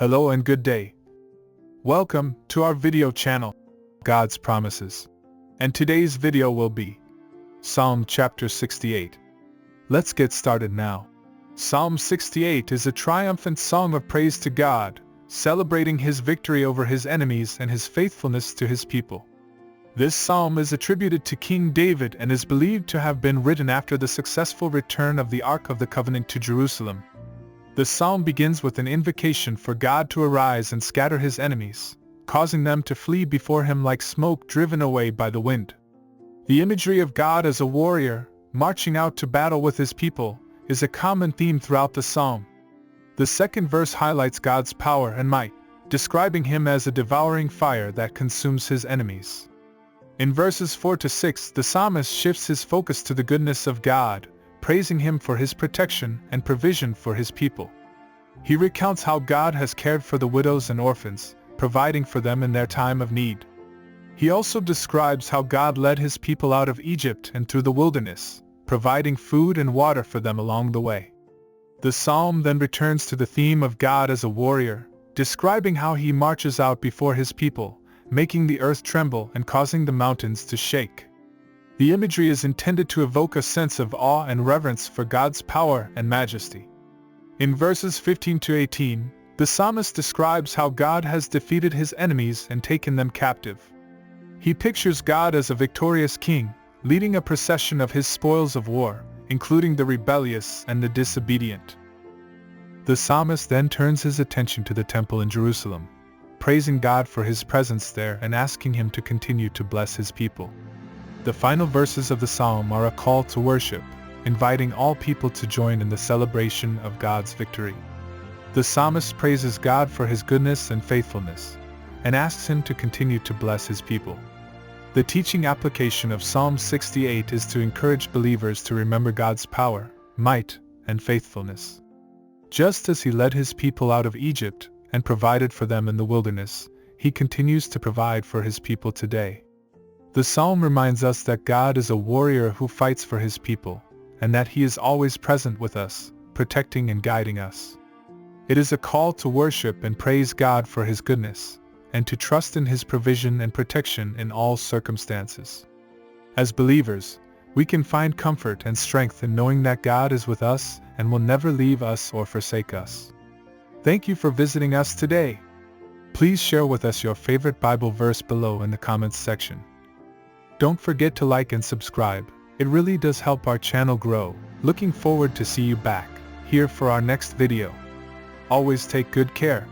Hello and good day. Welcome to our video channel, God's Promises. And today's video will be Psalm chapter 68. Let's get started now. Psalm 68 is a triumphant song of praise to God, celebrating His victory over His enemies and His faithfulness to His people. This psalm is attributed to King David and is believed to have been written after the successful return of the Ark of the Covenant to Jerusalem. The psalm begins with an invocation for God to arise and scatter His enemies, causing them to flee before Him like smoke driven away by the wind. The imagery of God as a warrior, marching out to battle with His people, is a common theme throughout the psalm. The second verse highlights God's power and might, describing Him as a devouring fire that consumes His enemies. In verses 4 to 6, the psalmist shifts his focus to the goodness of God, praising Him for His protection and provision for His people. He recounts how God has cared for the widows and orphans, providing for them in their time of need. He also describes how God led His people out of Egypt and through the wilderness, providing food and water for them along the way. The psalm then returns to the theme of God as a warrior, describing how He marches out before His people, making the earth tremble and causing the mountains to shake. The imagery is intended to evoke a sense of awe and reverence for God's power and majesty. In verses 15 to 18, the psalmist describes how God has defeated His enemies and taken them captive. He pictures God as a victorious king, leading a procession of His spoils of war, including the rebellious and the disobedient. The psalmist then turns his attention to the temple in Jerusalem, praising God for His presence there and asking Him to continue to bless His people. The final verses of the psalm are a call to worship, inviting all people to join in the celebration of God's victory. The psalmist praises God for His goodness and faithfulness, and asks Him to continue to bless His people. The teaching application of Psalm 68 is to encourage believers to remember God's power, might, and faithfulness. Just as He led His people out of Egypt and provided for them in the wilderness, He continues to provide for His people today. The psalm reminds us that God is a warrior who fights for His people, and that He is always present with us, protecting and guiding us. It is a call to worship and praise God for His goodness, and to trust in His provision and protection in all circumstances. As believers, we can find comfort and strength in knowing that God is with us and will never leave us or forsake us. Thank you for visiting us today. Please share with us your favorite Bible verse below in the comments section. Don't forget to like and subscribe, it really does help our channel grow. Looking forward to see you back here for our next video. Always take good care.